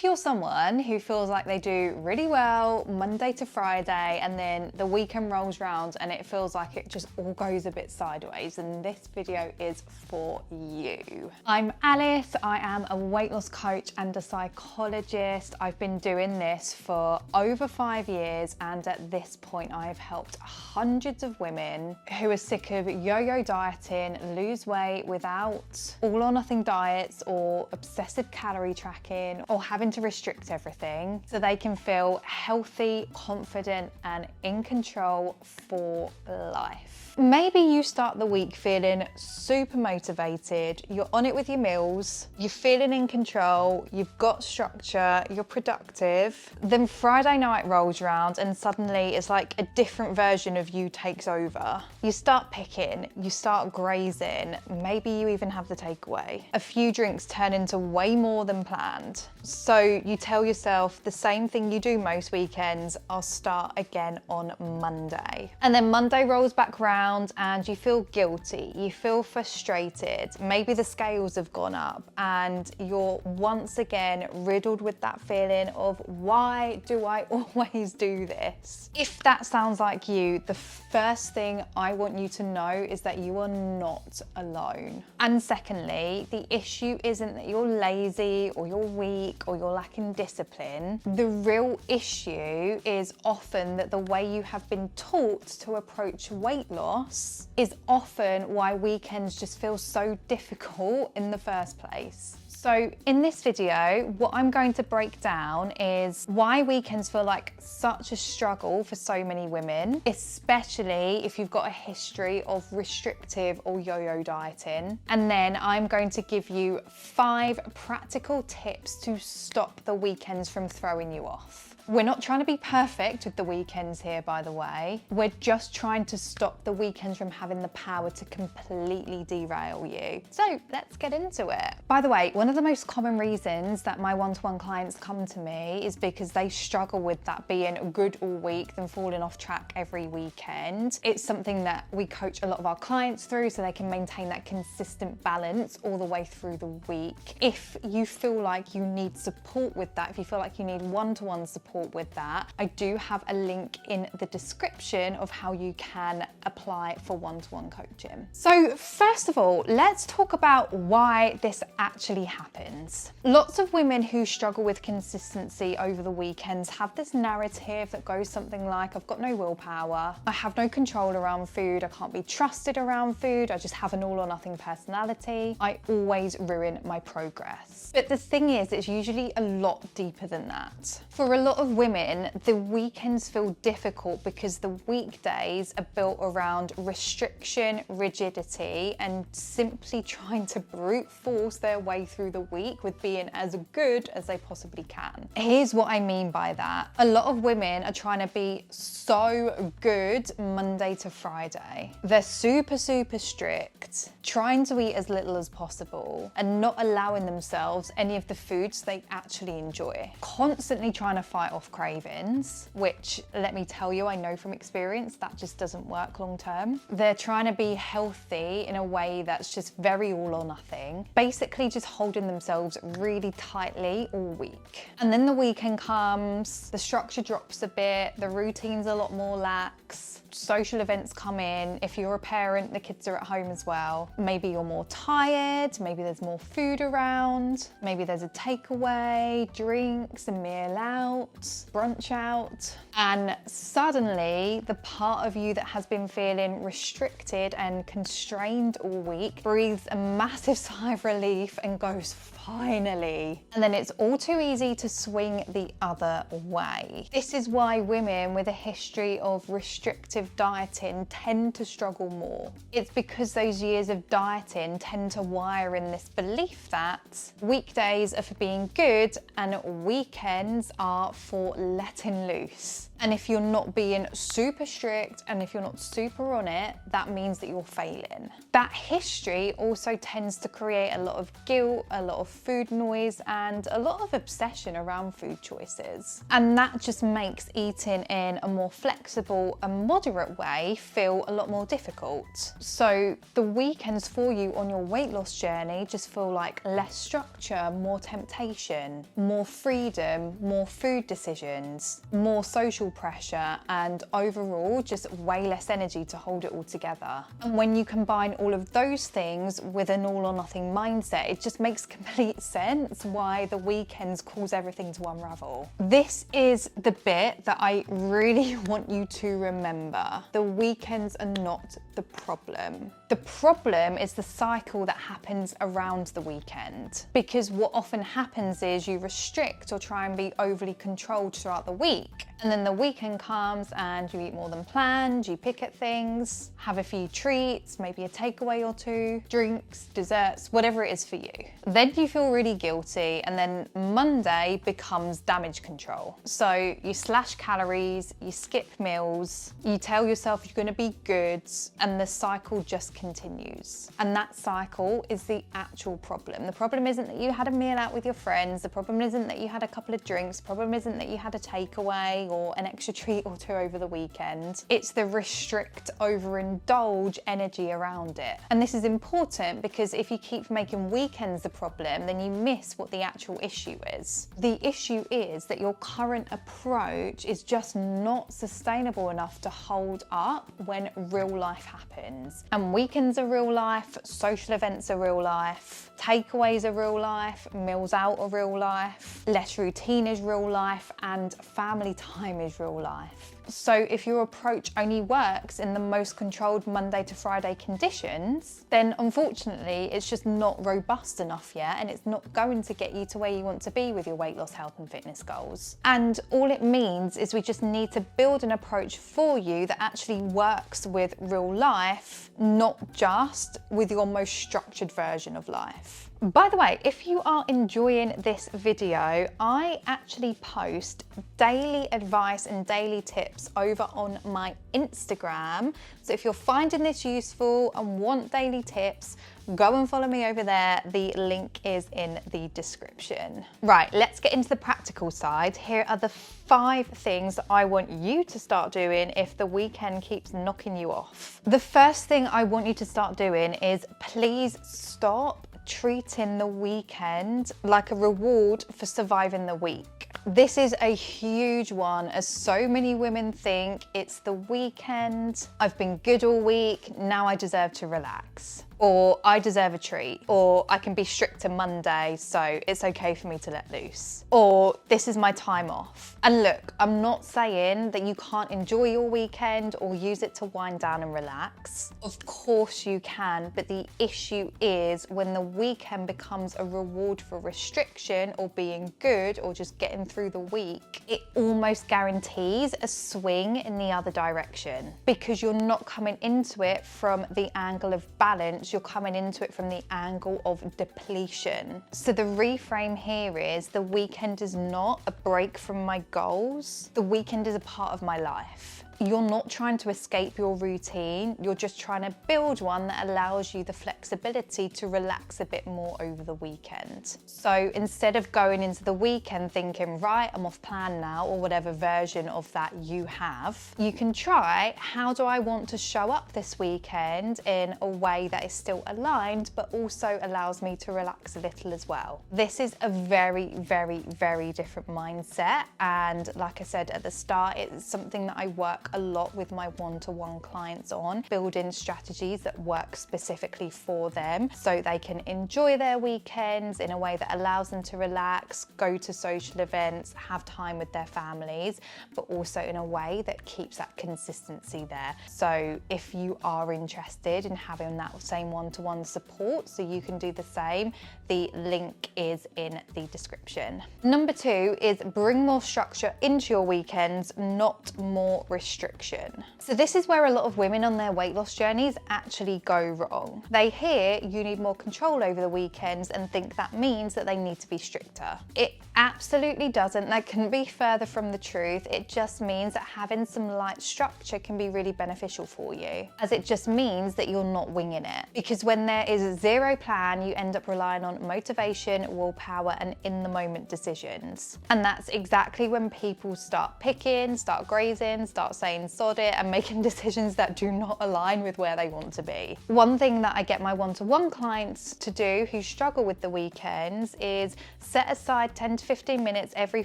if you're someone who feels like they do really well Monday to Friday and then the weekend rolls around and it feels like it just all goes a bit sideways, then this video is for you. I'm Alice, I am a weight loss coach and a psychologist. I've been doing this for over 5 years, and at this point I've helped hundreds of women who are sick of yo-yo dieting lose weight without all or nothing diets or obsessive calorie tracking or having to restrict everything, so they can feel healthy, confident and in control for life. Maybe you start the week feeling super motivated, you're on it with your meals, you're feeling in control, you've got structure, you're productive. Then Friday night rolls around and suddenly it's like a different version of you takes over. You start picking, you start grazing, maybe you even have the takeaway. A few drinks turn into way more than planned. So you tell yourself the same thing you do most weekends, I'll start again on Monday. And then Monday rolls back round and you feel guilty, you feel frustrated, maybe the scales have gone up and you're once again riddled with that feeling of, why do I always do this? If that sounds like you, the first thing I want you to know is that you are not alone. And secondly, the issue isn't that you're lazy or you're weak or you're lacking discipline. The real issue is often that the way you have been taught to approach weight loss is often why weekends just feel so difficult in the first place. So in this video, what I'm going to break down is why weekends feel like such a struggle for so many women, especially if you've got a history of restrictive or yo-yo dieting. And then I'm going to give you 5 practical tips to stop the weekends from throwing you off. We're not trying to be perfect with the weekends here, by the way. We're just trying to stop the weekends from having the power to completely derail you. So let's get into it. By the way, one of the most common reasons that my one-to-one clients come to me is because they struggle with that being good all week, then falling off track every weekend. It's something that we coach a lot of our clients through so they can maintain that consistent balance all the way through the week. If you feel like you need support with that, if you feel like you need one-to-one support with that, I do have a link in the description of how you can apply for one-to-one coaching. So first of all, let's talk about why this actually happens. Lots of women who struggle with consistency over the weekends have this narrative that goes something like, I've got no willpower, I have no control around food, I can't be trusted around food, I just have an all or nothing personality, I always ruin my progress. But the thing is, it's usually a lot deeper than that. For a lot of women, the weekends feel difficult because the weekdays are built around restriction, rigidity, and simply trying to brute force their way through the week with being as good as they possibly can. Here's what I mean by that. A lot of women are trying to be so good Monday to Friday. They're super strict, trying to eat as little as possible and not allowing themselves any of the foods they actually enjoy. Constantly trying to fight off cravings, which, let me tell you, I know from experience that just doesn't work long term. They're trying to be healthy in a way that's just very all or nothing, basically just holding themselves really tightly all week. And then the weekend comes, the structure drops a bit, the routine's a lot more lax, social events come in. If you're a parent, the kids are at home as well. Maybe you're more tired, maybe there's more food around, maybe there's a takeaway, drinks, a meal out, brunch out, and suddenly the part of you that has been feeling restricted and constrained all week breathes a massive sigh of relief and goes, finally. And then it's all too easy to swing the other way. This is why women with a history of restrictive dieting tend to struggle more. It's because those years of dieting tend to wire in this belief that weekdays are for being good and weekends are for letting loose. And if you're not being super strict and if you're not super on it, that means that you're failing. That history also tends to create a lot of guilt, a lot of food noise, and a lot of obsession around food choices. And that just makes eating in a more flexible and moderate way feel a lot more difficult. So the weekends for you on your weight loss journey just feel like less structure, more temptation, more freedom, more food decisions, more social pressure, and overall just way less energy to hold it all together. And when you combine all of those things with an all or nothing mindset, it just makes complete sense why the weekends cause everything to unravel. This is the bit that I really want you to remember. The weekends are not the problem. The problem is the cycle that happens around the weekend. Because what often happens is you restrict or try and be overly controlled throughout the week. And then the weekend comes and you eat more than planned, you pick at things, have a few treats, maybe a takeaway or two, drinks, desserts, whatever it is for you. Then you feel really guilty, and then Monday becomes damage control. So you slash calories, you skip meals, you tell yourself you're gonna be good, and the cycle just continues. And that cycle is the actual problem. The problem isn't that you had a meal out with your friends, the problem isn't that you had a couple of drinks, the problem isn't that you had a takeaway or an extra treat or two over the weekend. It's the restrict, overindulge energy around it. And this is important because if you keep making weekends the problem, then you miss what the actual issue is. The issue is that your current approach is just not sustainable enough to hold up when real life happens. And weekends are real life, social events are real life, takeaways are real life, meals out are real life, less routine is real life, and family time is real life. So if your approach only works in the most controlled Monday to Friday conditions, then unfortunately it's just not robust enough yet, and it's not going to get you to where you want to be with your weight loss, health and fitness goals. And all it means is we just need to build an approach for you that actually works with real life, not just with your most structured version of life. By the way, if you are enjoying this video, I actually post daily advice and daily tips over on my Instagram. So if you're finding this useful and want daily tips, go and follow me over there. The link is in the description. Right, let's get into the practical side. Here are the 5 things that I want you to start doing if the weekend keeps knocking you off. The first thing I want you to start doing is please stop treating the weekend like a reward for surviving the week. This is a huge one, as so many women think it's the weekend, I've been good all week, now I deserve to relax. Or I deserve a treat, or I can be strict to Monday, so it's okay for me to let loose. Or this is my time off. And look, I'm not saying that you can't enjoy your weekend or use it to wind down and relax. Of course you can, but the issue is when the weekend becomes a reward for restriction or being good or just getting through the week, it almost guarantees a swing in the other direction because you're not coming into it from the angle of balance, you're coming into it from the angle of depletion. So the reframe here is the weekend is not a break from my goals. The weekend is a part of my life. You're not trying to escape your routine, you're just trying to build one that allows you the flexibility to relax a bit more over the weekend. So instead of going into the weekend thinking, right, I'm off plan now, or whatever version of that you have, you can try, how do I want to show up this weekend in a way that is still aligned, but also allows me to relax a little as well. This is a very, very, very different mindset. And like I said at the start, it's something that I work a lot with my one-to-one clients on, building strategies that work specifically for them so they can enjoy their weekends in a way that allows them to relax, go to social events, have time with their families, but also in a way that keeps that consistency there. So if you are interested in having that same one-to-one support so you can do the same, The link is in the description. Number 2 is bring more structure into your weekends, not more restriction. So this is where a lot of women on their weight loss journeys actually go wrong. They hear you need more control over the weekends and think that means that they need to be stricter. It absolutely doesn't. That couldn't be further from the truth. It just means that having some light structure can be really beneficial for you, as it just means that you're not winging it. Because when there is zero plan, you end up relying on motivation, willpower, and in the moment decisions. And that's exactly when people start picking, start grazing, start saying sod it, and making decisions that do not align with where they want to be. One thing that I get my one-to-one clients to do who struggle with the weekends is set aside 10 to 15 minutes every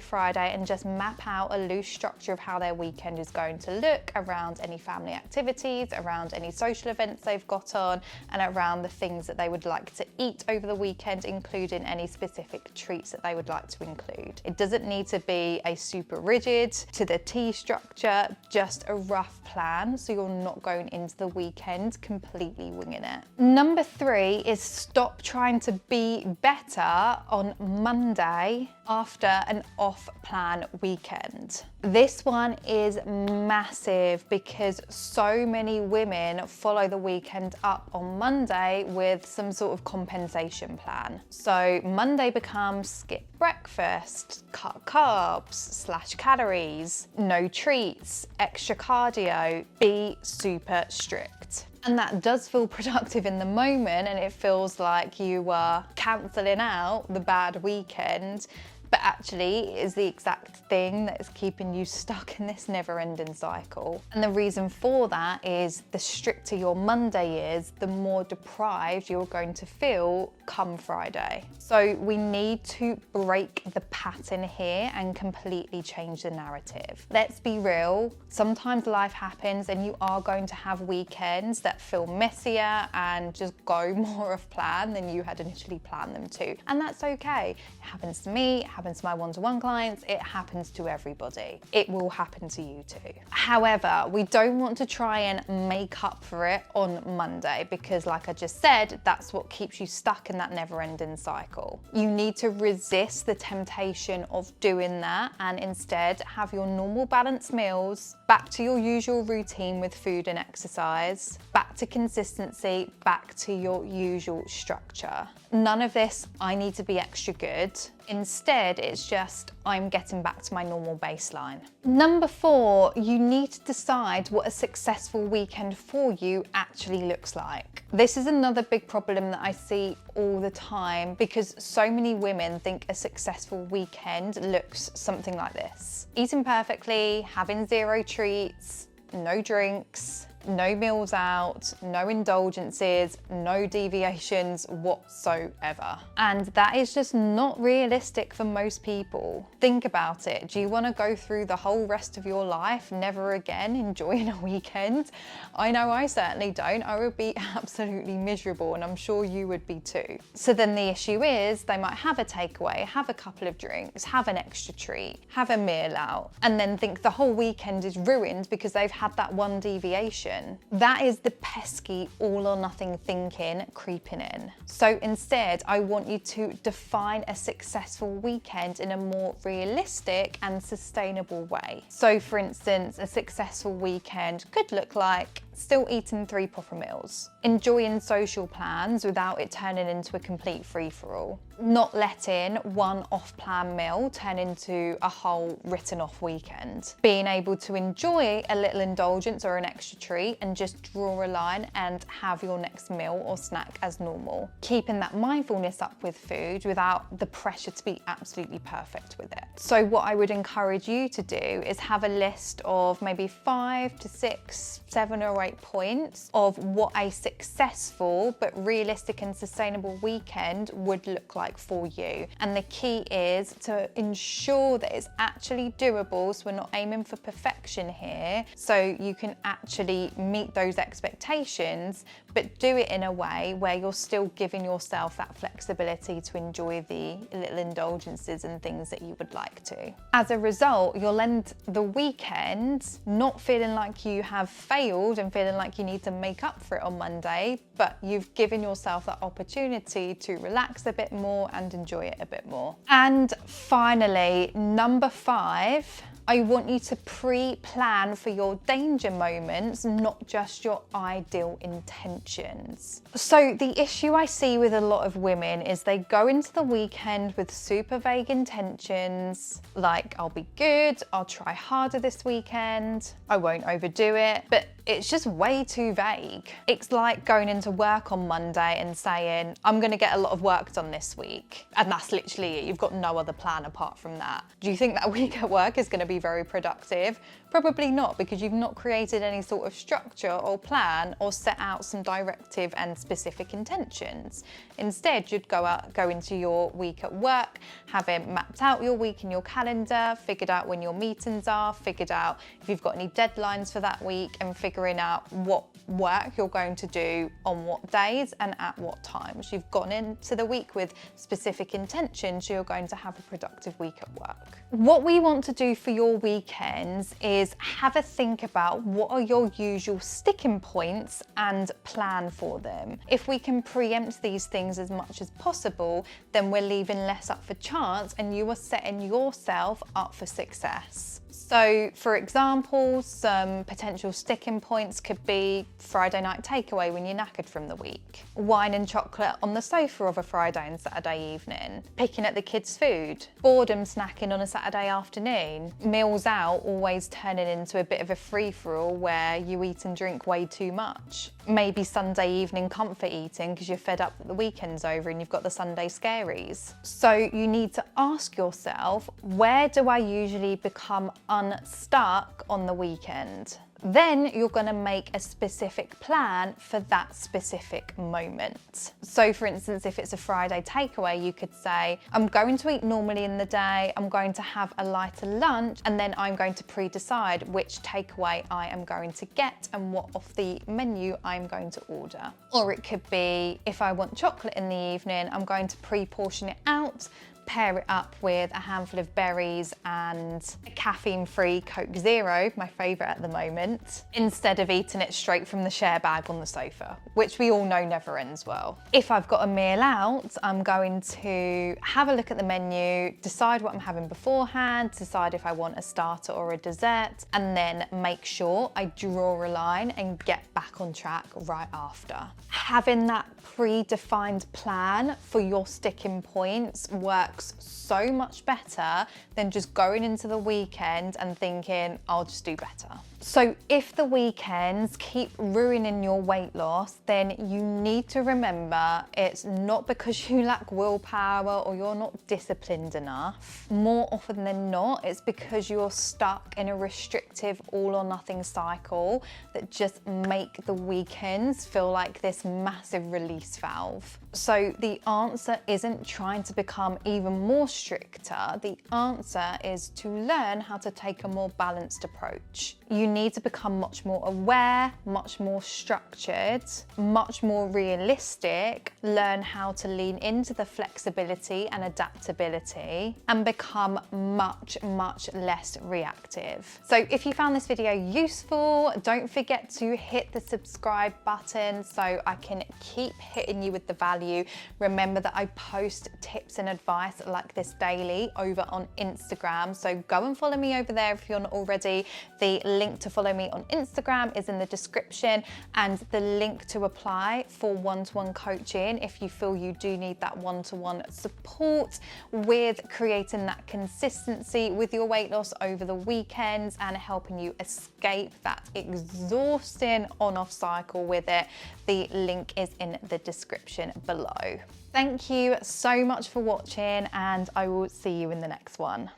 Friday and just map out a loose structure of how their weekend is going to look around any family activities, around any social events they've got on, and around the things that they would like to eat over the weekend, including any specific treats that they would like to include. It doesn't need to be a super rigid to the T structure, just a rough plan so you're not going into the weekend completely winging it. Number 3 is stop trying to be better on Monday after an off-plan weekend. This one is massive because so many women follow the weekend up on Monday with some sort of compensation plan. So Monday becomes skip breakfast, cut carbs, slash calories, no treats, extra cardio, be super strict. And that does feel productive in the moment, and it feels like you are cancelling out the bad weekend, but actually it is the exact thing that is keeping you stuck in this never-ending cycle. And the reason for that is the stricter your Monday is, the more deprived you're going to feel come Friday. So we need to break the pattern here and completely change the narrative. Let's be real, sometimes life happens and you are going to have weekends that feel messier and just go more off plan than you had initially planned them to. And that's okay. It happens to me, it happens to my one-to-one clients, it happens to everybody. It will happen to you too. However, we don't want to try and make up for it on Monday because, like I just said, that's what keeps you stuck in that never-ending cycle. You need to resist the temptation of doing that and instead have your normal balanced meals, back to your usual routine with food and exercise, back to consistency, back to your usual structure. None of this, I need to be extra good. Instead, it's just, I'm getting back to my normal baseline. Number 4, you need to decide what a successful weekend for you actually looks like. This is another big problem that I see all the time because so many women think a successful weekend looks something like this. Eating perfectly, having zero treats, no drinks, no meals out, no indulgences, no deviations whatsoever. And that is just not realistic for most people. Think about it. Do you want to go through the whole rest of your life never again enjoying a weekend? I know I certainly don't. I would be absolutely miserable, and I'm sure you would be too. So then the issue is they might have a takeaway, have a couple of drinks, have an extra treat, have a meal out, and then think the whole weekend is ruined because they've had that one deviation. That is the pesky all or nothing thinking creeping in. So instead, I want you to define a successful weekend in a more realistic and sustainable way. So for instance, a successful weekend could look like still eating 3 proper meals, enjoying social plans without it turning into a complete free-for-all, not letting one off-plan meal turn into a whole written-off weekend, being able to enjoy a little indulgence or an extra treat and just draw a line and have your next meal or snack as normal, keeping that mindfulness up with food without the pressure to be absolutely perfect with it. So what I would encourage you to do is have a list of maybe 5 to 6, 7 or 8 points of what a successful but realistic and sustainable weekend would look like for you. And the key is to ensure that it's actually doable, so we're not aiming for perfection here, so you can actually meet those expectations, but do it in a way where you're still giving yourself that flexibility to enjoy the little indulgences and things that you would like to. As a result, you'll end the weekend not feeling like you have failed and feeling like you need to make up for it on Monday, but you've given yourself that opportunity to relax a bit more and enjoy it a bit more. And finally, number 5, I want you to pre-plan for your danger moments, not just your ideal intentions. So the issue I see with a lot of women is they go into the weekend with super vague intentions, like I'll be good, I'll try harder this weekend, I won't overdo it, but it's just way too vague. It's like going into work on Monday and saying, I'm gonna get a lot of work done this week. And that's literally it. You've got no other plan apart from that. Do you think that week at work is gonna be very productive? Probably not, because you've not created any sort of structure or plan or set out some directive and specific intentions. Instead, you'd go into your week at work, having mapped out your week in your calendar, figured out when your meetings are, figured out if you've got any deadlines for that week, and figuring out what work you're going to do on what days and at what times. You've gone into the week with specific intentions, so you're going to have a productive week at work. What we want to do for your weekends is have a think about what are your usual sticking points and plan for them. If we can preempt these things as much as possible, then we're leaving less up for chance and you are setting yourself up for success. So for example, some potential sticking points could be Friday night takeaway when you're knackered from the week, wine and chocolate on the sofa of a Friday and Saturday evening, picking at the kids' food, boredom snacking on a Saturday afternoon, meals out always turning into a bit of a free-for-all where you eat and drink way too much, maybe Sunday evening comfort eating because you're fed up that the weekend's over and you've got the Sunday scaries. So you need to ask yourself, where do I usually become unstuck on the weekend? Then you're going to make a specific plan for that specific moment. So for instance, if it's a Friday takeaway, you could say, I'm going to eat normally in the day, I'm going to have a lighter lunch, and then I'm going to pre-decide which takeaway I am going to get and what off the menu I'm going to order. Or it could be, if I want chocolate in the evening, I'm going to pre-portion it out, pair it up with a handful of berries and a caffeine-free Coke Zero, my favourite at the moment, instead of eating it straight from the share bag on the sofa, which we all know never ends well. If I've got a meal out, I'm going to have a look at the menu, decide what I'm having beforehand, decide if I want a starter or a dessert, and then make sure I draw a line and get back on track right after. Having that predefined plan for your sticking points works so much better than just going into the weekend and thinking, I'll just do better. So if the weekends keep ruining your weight loss, then you need to remember it's not because you lack willpower or you're not disciplined enough. More often than not, it's because you're stuck in a restrictive all or nothing cycle that just make the weekends feel like this massive release valve. So the answer isn't trying to become even more stricter. The answer is to learn how to take a more balanced approach. You need to become much more aware, much more structured, much more realistic, learn how to lean into the flexibility and adaptability, and become much, much less reactive. So if you found this video useful, don't forget to hit the subscribe button so I can keep hitting you with the value. Remember that I post tips and advice like this daily over on Instagram, so go and follow me over there if you're not already. The link to follow me on Instagram is in the description, and the link to apply for one-to-one coaching if you feel you do need that one-to-one support with creating that consistency with your weight loss over the weekends and helping you escape that exhausting on-off cycle with it. The link is in the description below. Thank you so much for watching, and I will see you in the next one.